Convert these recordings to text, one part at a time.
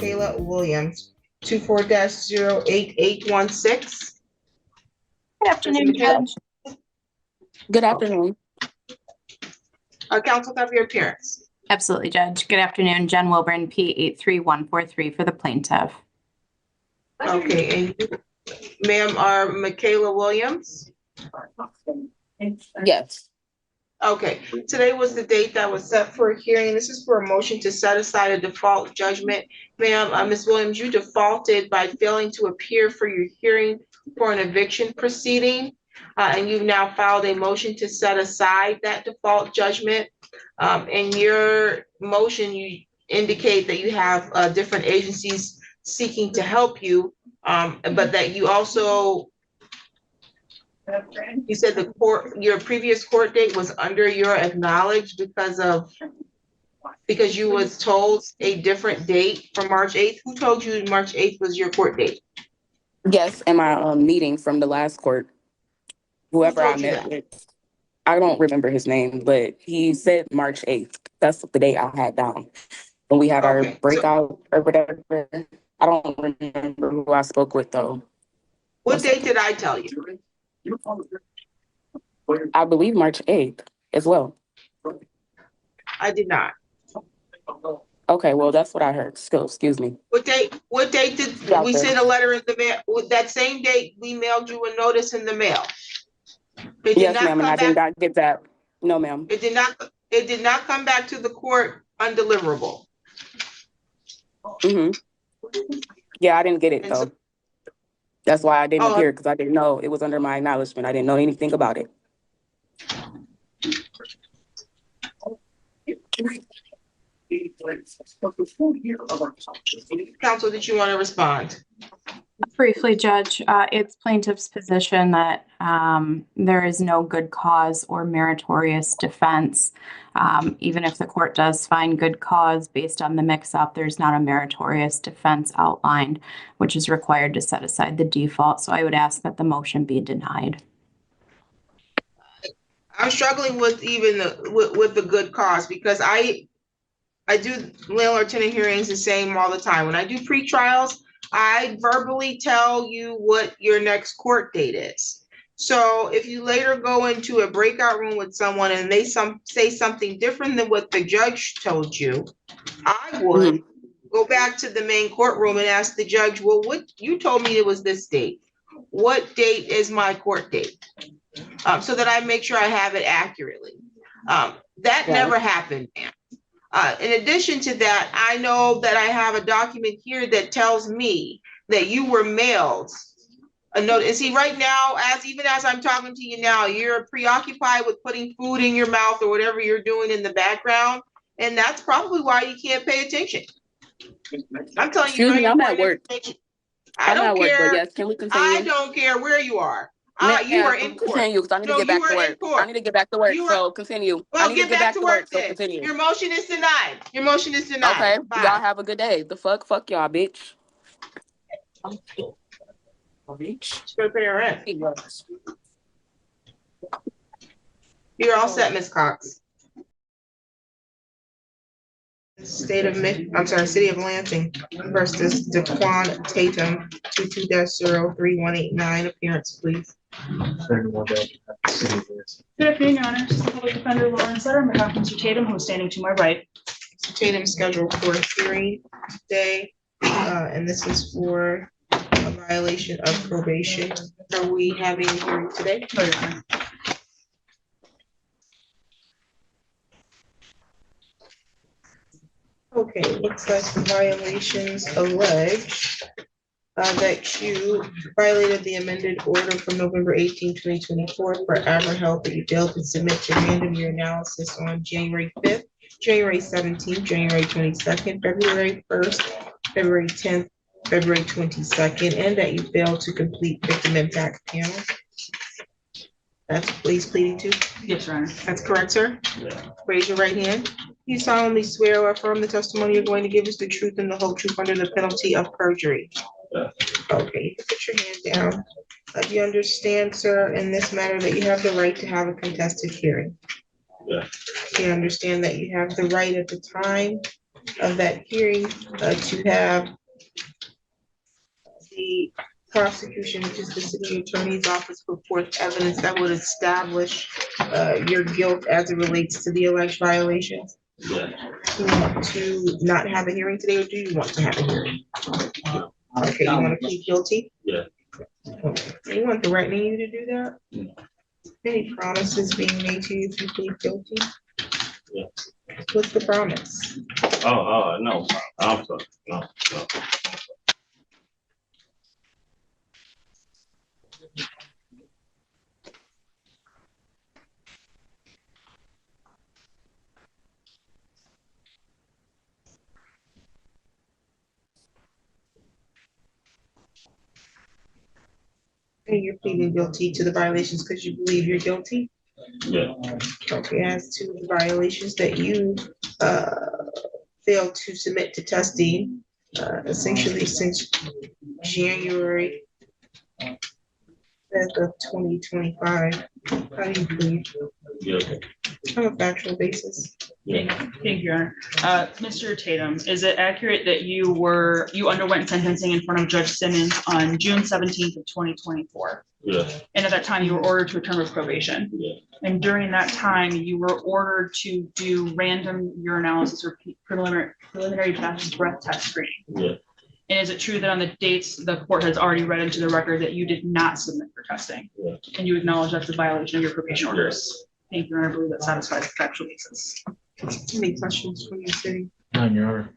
Michaela Williams, 24-08816. Good afternoon, Judge. Good afternoon. Counsel, have your appearance. Absolutely, Judge. Good afternoon, Jen Wilburn, P83143 for the plaintiff. Okay, and you, ma'am, are Michaela Williams? Yes. Okay, today was the date that was set for a hearing. This is for a motion to set aside a default judgment. Ma'am, Ms. Williams, you defaulted by failing to appear for your hearing for an eviction proceeding. And you've now filed a motion to set aside that default judgment. In your motion, you indicate that you have different agencies seeking to help you, but that you also, you said the court, your previous court date was under your acknowledged because you was told a different date for March 8th. Who told you March 8th was your court date? Yes, in my meeting from the last court, whoever I met with, I don't remember his name, but he said March 8th. That's the date I had down when we had our breakout or whatever. I don't remember who I spoke with though. What date did I tell you? I believe March 8th as well. I did not. Okay, well, that's what I heard. Still, excuse me. What date did we send a letter in the mail? With that same date, we mailed you a notice in the mail. Yes, ma'am, and I did not get that. No, ma'am. It did not come back to the court undeliverable. Mm-hmm. Yeah, I didn't get it though. That's why I didn't appear, because I didn't know it was under my acknowledgement. I didn't know anything about it. Counsel, did you want to respond? Briefly, Judge, it's plaintiff's position that there is no good cause or meritorious defense. Even if the court does find good cause based on the mix-up, there's not a meritorious defense outlined, which is required to set aside the default. So I would ask that the motion be denied. I'm struggling with even with the good cause, because I do landlord tenant hearings the same all the time. When I do pre-trials, I verbally tell you what your next court date is. So if you later go into a breakout room with someone and they say something different than what the judge told you, I would go back to the main courtroom and ask the judge, well, what you told me it was this date. What date is my court date? So that I make sure I have it accurately. That never happened, ma'am. In addition to that, I know that I have a document here that tells me that you were mailed a note. And see, right now, even as I'm talking to you now, you're preoccupied with putting food in your mouth or whatever you're doing in the background. And that's probably why you can't pay attention. I'm telling you, I'm at work. I don't care. But yes, can we continue? I don't care where you are. You are in court. Continue, because I need to get back to work. I need to get back to work, so continue. Well, I need to get back to work, so continue. Your motion is denied. Your motion is denied. Okay, bye. Y'all have a good day. The fuck y'all, bitch. She's gonna pay her rent. You're all set, Ms. Cox. City of Lansing versus Daquan Tatum, 22-03189. Appearance, please. Good afternoon, Your Honor. Public Defender Lawrence Sutter on behalf of Mr. Tatum, who is standing to my right. Mr. Tatum scheduled for a hearing today, and this is for a violation of probation. Are we having a hearing today? No, Your Honor. Okay, looks like the violations allege that you violated the amended order from November 18, 2024 for Amber Health, that you failed to submit your random year analysis on January 5th, January 17th, January 22nd, February 1st, February 10th, February 22nd, and that you failed to complete victim impact panel. That's please pleading to? Yes, Your Honor. That's correct, sir? Yeah. Raise your right hand. You solemnly swear or affirm the testimony you're going to give us the truth and the whole truth under the penalty of perjury. Yeah. Okay, put your hand down. You understand, sir, in this matter that you have the right to have a contested hearing. Yeah. You understand that you have the right at the time of that hearing to have the prosecution, which is the city attorney's office, put forth evidence that would establish your guilt as it relates to the alleged violations. Yeah. Do you want to not have a hearing today, or do you want to have a hearing? Okay, you want to plead guilty? Yeah. Okay. Anyone threatening you to do that? No. Any promises being made to you if you plead guilty? Yeah. What's the promise? No, I'm sorry. No. And you're pleading guilty to the violations because you believe you're guilty? Yeah. Okay, as to the violations that you failed to submit to testing, essentially since January 5th of 2025, how do you plead? Yeah. On a factual basis? Yeah. Thank you, Your Honor. Mr. Tatum, is it accurate that you underwent sentencing in front of Judge Simmons on June 17th of 2024? Yeah. And at that time, you were ordered to a term of probation. Yeah. And during that time, you were ordered to do random urinalysis or preliminary breath test screening. Yeah. And is it true that on the dates the court has already read into the record that you did not submit for testing? Yeah. And you acknowledge that's a violation of your probation orders? Thank you, Your Honor. I believe that satisfies the factual basis. Any questions from your city? None, Your Honor.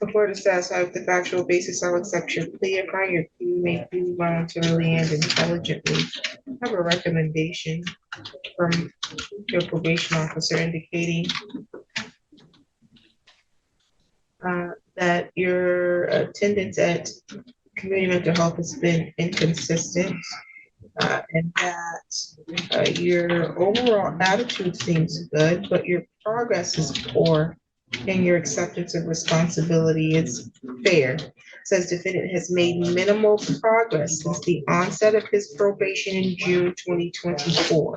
The court is satisfied with the factual basis. I'll accept your plea. Upon your plea, you may plead voluntarily and intelligently. I have a recommendation from your probation officer indicating that your attendance at community mental health has been inconsistent, and that your overall attitude seems good, but your progress is poor and your acceptance of responsibility is fair. Says defendant has made minimal progress since the onset of his probation in June 2024.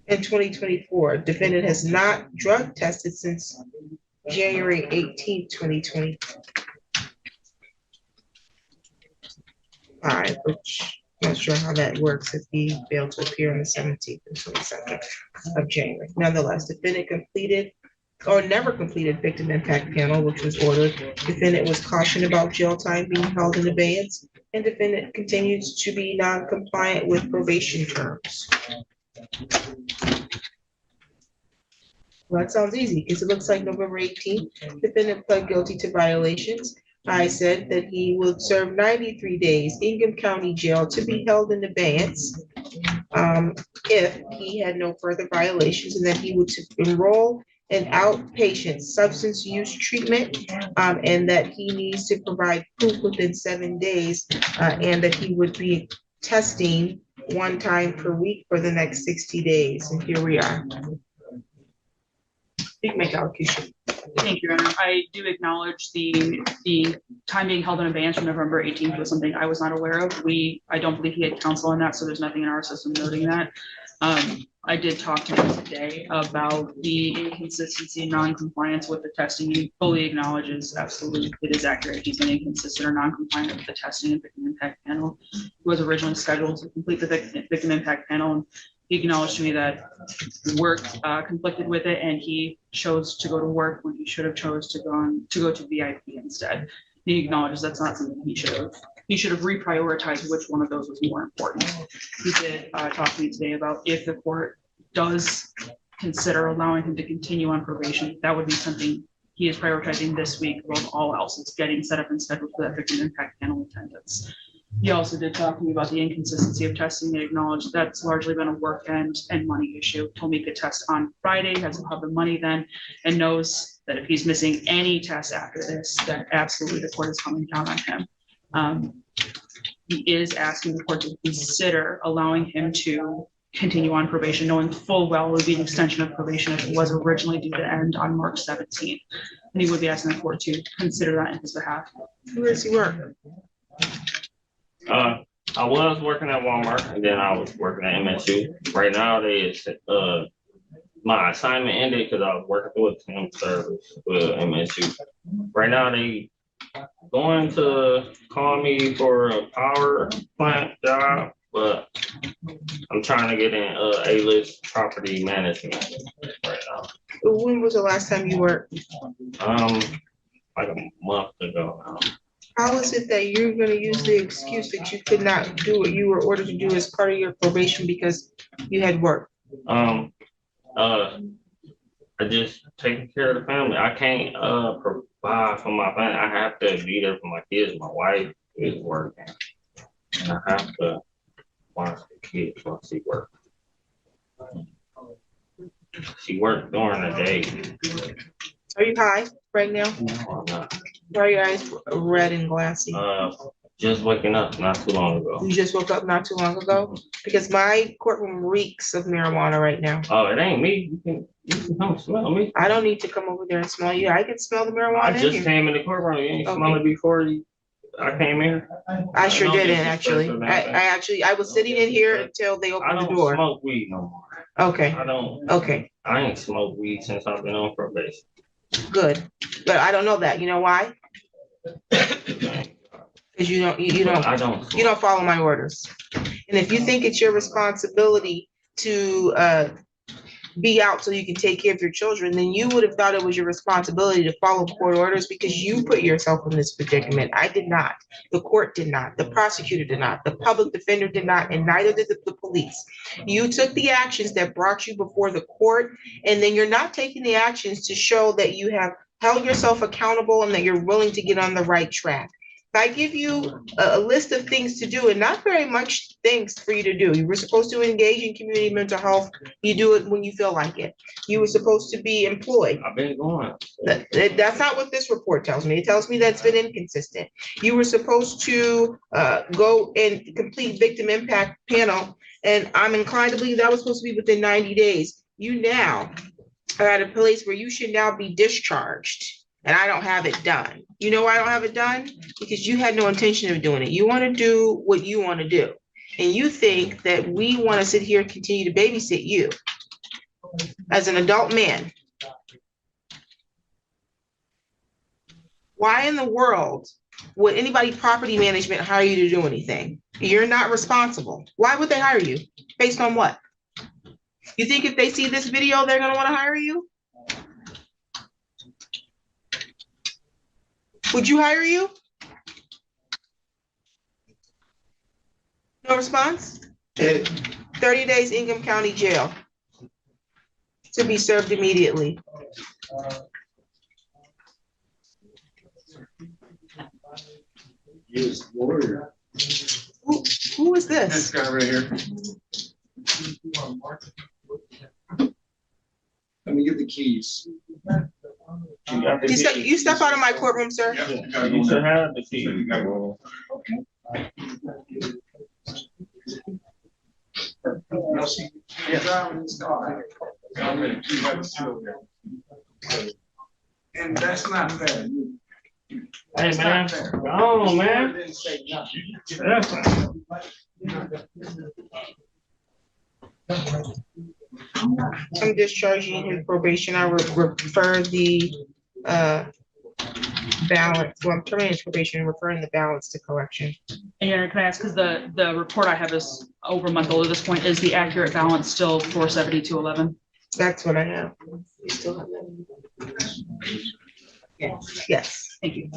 In 2024, defendant has not drug tested since January 18th, 2025, which I'm not sure how that works if he failed to appear on the 17th and 22nd of January. Nonetheless, defendant completed or never completed victim impact panel, which was ordered. Defendant was cautioned about jail time being held in abeyance, and defendant continues to be non-compliant with probation terms. Well, that sounds easy because it looks like November 18th, defendant pled guilty to violations. I said that he would serve 93 days Ingham County Jail to be held in abeyance if he had no further violations, and that he would enroll in outpatient substance use treatment, and that he needs to provide proof within 7 days, and that he would be testing 1 time per week for the next 60 days. And here we are. You can make allocation. Thank you, Your Honor. I do acknowledge the time being held in abeyance from November 18th was something I was not aware of. I don't believe he had counsel on that, so there's nothing in our system noting that. I did talk to him today about the inconsistency and non-compliance with the testing. He fully acknowledges absolutely it is accurate. He's been inconsistent or non-compliant with the testing and victim impact panel. He was originally scheduled to complete the victim impact panel, and he acknowledged to me that work conflicted with it, and he chose to go to work when he should have chose to go to VIP instead. He acknowledges that's not something he should have. He should have reprioritized which one of those was more important. He did talk to me today about if the court does consider allowing him to continue on probation, that would be something he is prioritizing this week above all else. It's getting set up and scheduled for that victim impact panel attendance. He also did talk to me about the inconsistency of testing and acknowledged that's largely been a work and money issue. Told me he could test on Friday, hasn't had the money then, and knows that if he's missing any tests after this, that absolutely the court is coming down on him. He is asking the court to consider allowing him to continue on probation, knowing full well it would be an extension of probation if it was originally due to end on March 17th. And he would be asking the court to consider that in his behalf. Where does he work? I was working at Walmart and then I was working at MSU. Right now, my assignment ended because I was working through a temp service with MSU. Right now, they going to call me for a power plant job, but I'm trying to get in A-list property management right now. When was the last time you worked? Like a month ago now. How is it that you're gonna use the excuse that you could not do what you were ordered to do as part of your probation because you had work? I just taking care of the family. I can't provide for my family. I have to be there for my kids. My wife is working, and I have to watch the kids while she works. She worked during the day. Are you high right now? No, I'm not. Why are your eyes red and glassy? Just waking up not too long ago. You just woke up not too long ago? Because my courtroom reeks of marijuana right now. Oh, it ain't me. You can come smell me. I don't need to come over there and smell you. I can smell the I marijuana in just here. came in the courtroom. You ain't Okay. smell it before I came here. I sure No didn't, disrespect actually. or I was sitting in here until they I opened the don't door. smoke weed no more. Okay, okay, I ain't smoked weed since I've been on probation. good. But I don't know that. You know why? Because you I don't. you don't follow my orders. And if you think it's your responsibility to be out so you can take care of your children, then you would have thought it was your responsibility to follow court orders because you put yourself in this predicament. I did not. The court did not. The prosecutor did not. The public defender did not, and neither did the police. You took the actions that brought you before the court, and then you're not taking the actions to show that you have held yourself accountable and that you're willing to get on the right track. I give you a list of things to do and not very much things for you to do. You were supposed to engage in community mental health. You do it when you feel like it. You were supposed to be employed. I've been going. That's not what this report tells me. It tells me that's been inconsistent. You were supposed to go and complete victim impact panel, and I'm inclined to believe that was supposed to be within 90 days. You now are at a place where you should now be discharged. And I don't have it done. You know why I don't have it done? Because you had no intention of doing it. You want to do what you want to do. And you think that we want to sit here and continue to babysit you as an adult man. Why in the world would anybody property management hire you to do anything? You're not responsible. Why would they hire you? Based on what? You think if they see this video, they're going to want to hire you? Would you hire you? No response? 30 days Ingham County Jail to be served immediately. Yes, warrior. Who is This this? guy right here. Let me get the keys. You step out of my courtroom, sir. Yep, you gotta You go should there. have the key. So you gotta go. And that's not fair. Hey, man. Go on, man. That's fine. I'm discharging him probation. I refer the balance, well, I'm terminating probation and referring the balance to collection. And can I ask, because the report I have is over a month old at this point, is the accurate balance still 472.11? That's what I have. You still have that? Yes, yes. Thank you.